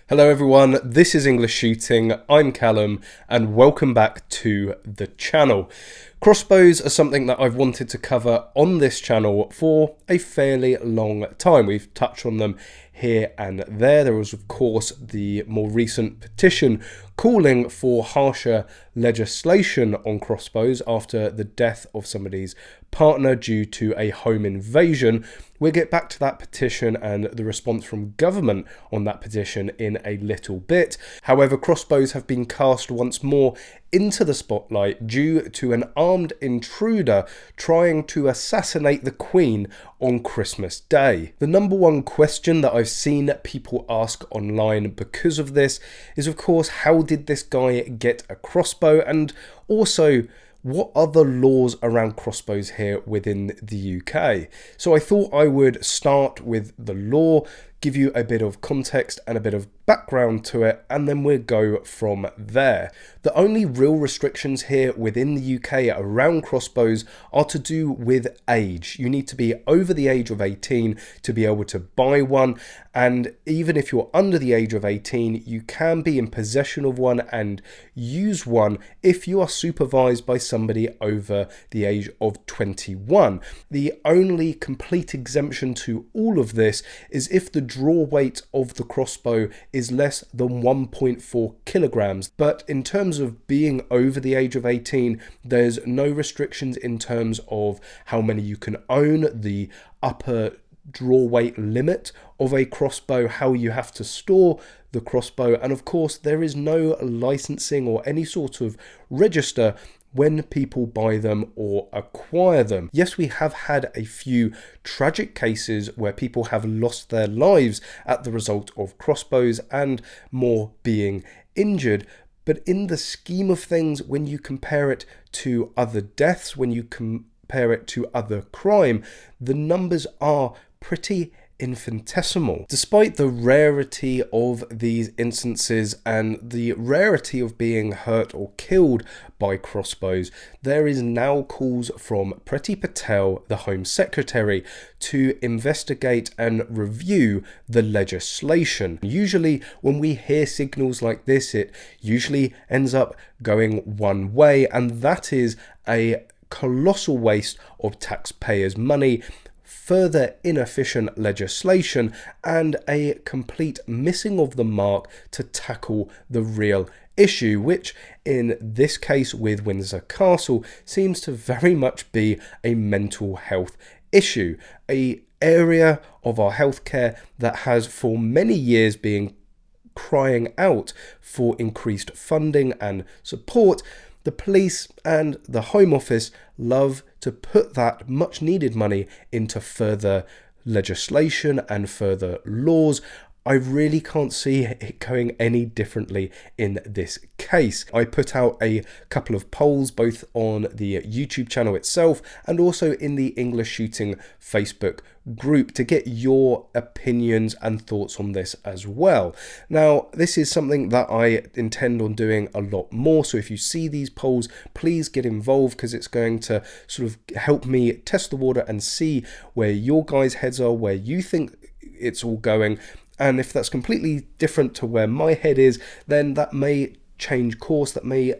Hello everyone, this is English Shooting, I'm Callum, and welcome back to the channel. Crossbows are something that I've wanted to cover on this channel for a fairly long time. We've touched on them here and there. There was of course the more recent petition calling for harsher legislation on crossbows after the death of somebody's partner due to a home invasion. We'll get back to that petition and the response from government on that petition in a little bit. However, crossbows have been cast once more into the spotlight due to an armed intruder trying to assassinate the Queen on Christmas Day. The number one question that I've seen people ask online because of this is, of course, how did this guy get a crossbow, and also what are the laws around crossbows here within the UK? So I thought I would start with the law, give you a bit of context and a bit of background to it, and then we'll go from there. The only real restrictions here within the UK around crossbows are to do with age. You need to be over the age of 18 to be able to buy one, and even if you're under the age of 18, you can be in possession of one and use one if you are supervised by somebody over the age of 21. The only complete exemption to all of this is if the draw weight of the crossbow is less than 1.4 kilograms. But in terms of being over the age of 18, there's no restrictions in terms of how many you can own, the upper draw weight limit of a crossbow, how you have to store the crossbow, and of course there is no licensing or any sort of register when people buy them or acquire them. Yes, we have had a few tragic cases where people have lost their lives at the result of crossbows and more being injured, but in the scheme of things, when you compare it to other deaths, when you compare it to other crime, the numbers are pretty infinitesimal. Despite the rarity of these instances and the rarity of being hurt or killed by crossbows, there is now calls from Priti Patel, the Home Secretary, to investigate and review the legislation. Usually when we hear signals like this, it usually ends up going one way, and that is a colossal waste of taxpayers' money, further inefficient legislation, and a complete missing of the mark to tackle the real issue, which in this case with Windsor Castle seems to very much be a mental health issue, an area of our healthcare that has for many years been crying out for increased funding and support. The police and the Home Office love to put that much needed money into further legislation and further laws. I really can't see it going any differently in this case. I put out a couple of polls both on the YouTube channel itself and also in the English Shooting Facebook group to get your opinions and thoughts on this as well. Now, this is something that I intend on doing a lot more, so if you see these polls, please get involved, because it's going to sort of help me test the water and see where your guys' heads are, where you think it's all going. And if that's completely different to where my head is, then that may change course, that may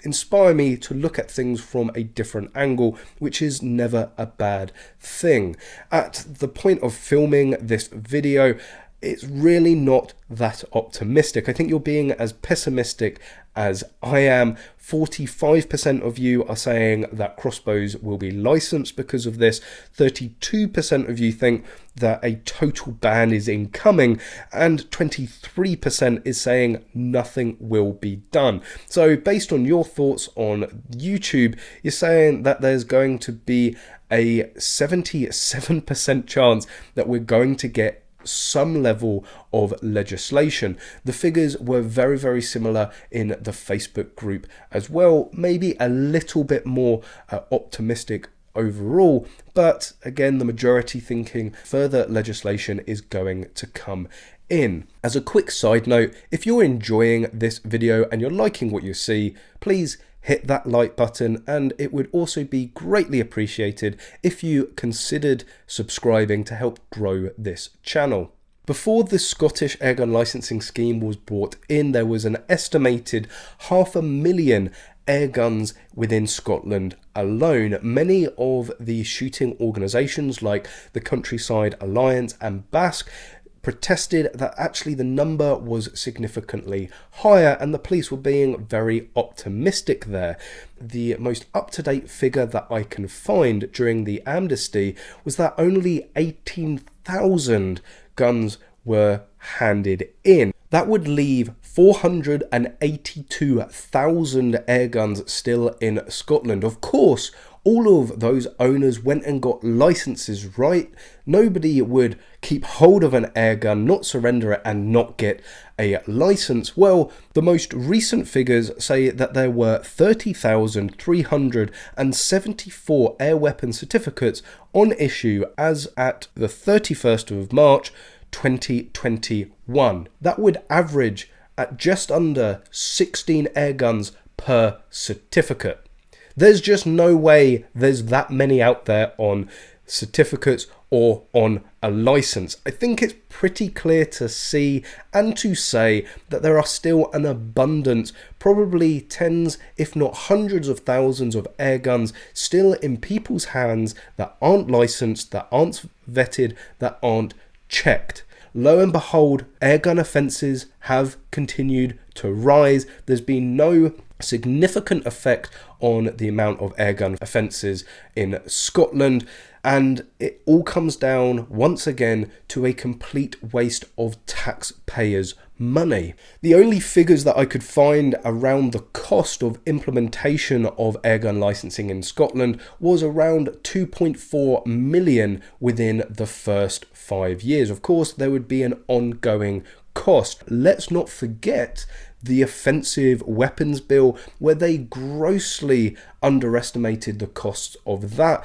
inspire me to look at things from a different angle, which is never a bad thing. At the point of filming this video, it's really not that optimistic. I think you're being as pessimistic as I am. 45% of you are saying that crossbows will be licensed because of this. 32% of you think that a total ban is incoming, and 23% is saying nothing will be done. So based on your thoughts on YouTube, you're saying that there's going to be a 77% chance that we're going to get some level of legislation. The figures were very, very similar in the Facebook group as well, maybe a little bit more optimistic overall, but again, the majority thinking further legislation is going to come in. As a quick side note, if you're enjoying this video and you're liking what you see, please hit that like button, and it would also be greatly appreciated if you considered subscribing to help grow this channel. Before the Scottish airgun licensing scheme was brought in, there was an estimated 500,000 airguns within Scotland alone. Many of the shooting organisations like the Countryside Alliance and Basque protested that actually the number was significantly higher, and the police were being very optimistic there. The most up-to-date figure that I can find during the amnesty was that only 18,000 guns were handed in. That would leave 482,000 airguns still in Scotland. Of course, all of those owners went and got licenses, right? Nobody would keep hold of an airgun, not surrender it, and not get a license. Well, the most recent figures say that there were 30,374 air weapon certificates on issue as at the 31st of March 2021. That would average at just under 16 airguns per certificate. There's just no way there's that many out there on certificates or on a license. I think it's pretty clear to see and to say that there are still an abundance, probably tens if not hundreds of thousands of airguns still in people's hands that aren't licensed, that aren't vetted, that aren't checked. Lo and behold, airgun offences have continued to rise. There's been no significant effect on the amount of airgun offences in Scotland, and it all comes down once again to a complete waste of taxpayers' money. The only figures that I could find around the cost of implementation of airgun licensing in Scotland was around 2.4 million within the first 5 years. Of course, there would be an ongoing cost. Let's not forget the offensive weapons bill, where they grossly underestimated the costs of that.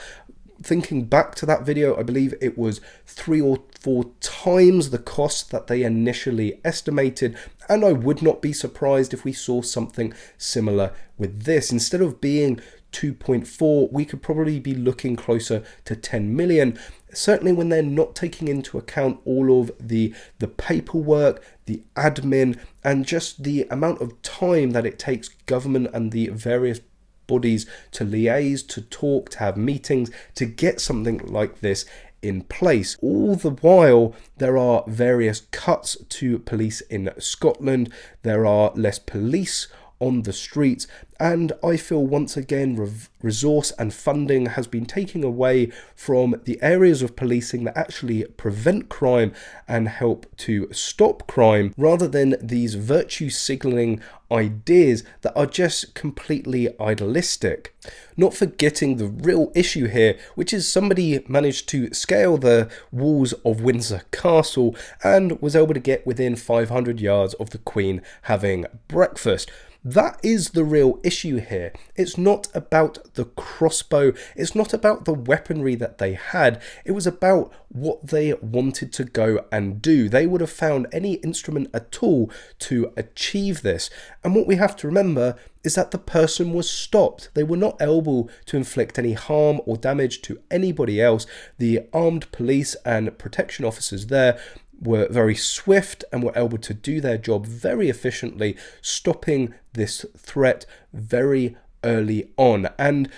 Thinking back to that video, I believe it was 3 or 4 times the cost that they initially estimated, and I would not be surprised if we saw something similar with this. Instead of being 2.4, we could probably be looking closer to 10 million. Certainly when they're not taking into account all of the paperwork, the admin, and just the amount of time that it takes government and the various bodies to liaise, to talk, to have meetings, to get something like this in place. All the while, there are various cuts to police in Scotland. There are less police on the streets, and I feel once again resource and funding has been taken away from the areas of policing that actually prevent crime and help to stop crime, rather than these virtue signalling ideas that are just completely idealistic. Not forgetting the real issue here, which is somebody managed to scale the walls of Windsor Castle and was able to get within 500 yards of the Queen having breakfast. That is the real issue here. It's not about the crossbow. It's not about the weaponry that they had. It was about what they wanted to go and do. They would have found any instrument at all to achieve this. And what we have to remember is that the person was stopped. They were not able to inflict any harm or damage to anybody else. The armed police and protection officers there were very swift and were able to do their job very efficiently, stopping this threat very early on. And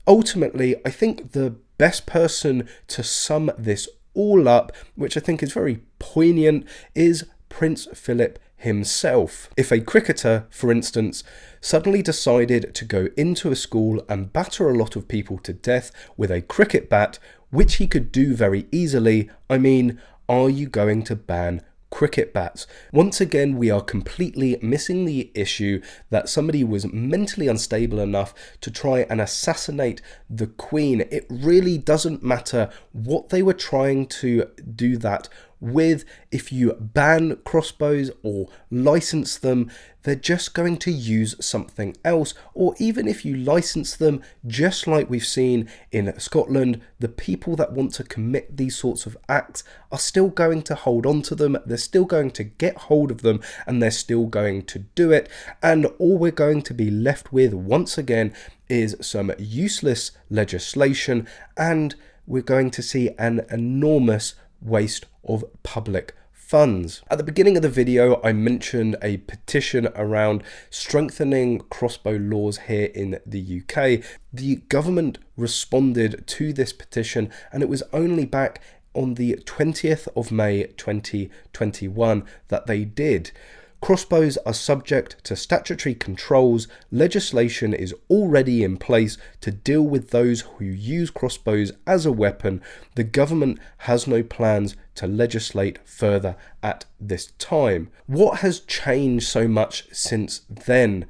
ultimately, I think the best person to sum this all up, which I think is very poignant, is Prince Philip himself. If a cricketer, for instance, suddenly decided to go into a school and batter a lot of people to death with a cricket bat, which he could do very easily, I mean, are you going to ban cricket bats? Once again, we are completely missing the issue that somebody was mentally unstable enough to try and assassinate the Queen. It really doesn't matter what they were trying to do that with. If you ban crossbows or license them, they're just going to use something else. Or even if you license them, just like we've seen in Scotland, the people that want to commit these sorts of acts are still going to hold on to them. They're still going to get hold of them, and they're still going to do it. And all we're going to be left with once again is some useless legislation, and we're going to see an enormous waste of public funds. At the beginning of the video, I mentioned a petition around strengthening crossbow laws here in the UK. The government responded to this petition, and it was only back on the 20th of May 2021 that they did. Crossbows are subject to statutory controls. Legislation is already in place to deal with those who use crossbows as a weapon. The government has no plans to legislate further at this time. What has changed so much since then?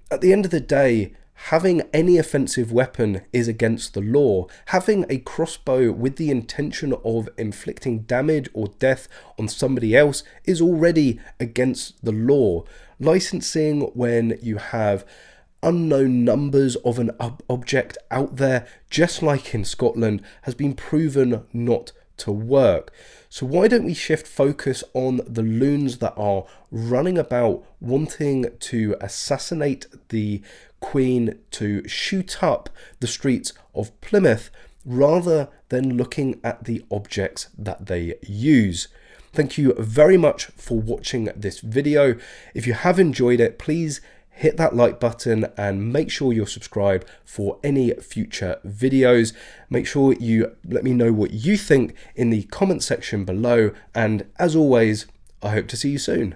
At the end of the day, having any offensive weapon is against the law. Having a crossbow with the intention of inflicting damage or death on somebody else is already against the law. Licensing when you have unknown numbers of an object out there, just like in Scotland, has been proven not to work. So why don't we shift focus on the loons that are running about wanting to assassinate the Queen to shoot up the streets of Plymouth, rather than looking at the objects that they use. Thank you very much for watching this video. If you have enjoyed it, please hit that like button and make sure you're subscribed for any future videos. Make sure you let me know what you think in the comment section below, and as always, I hope to see you soon.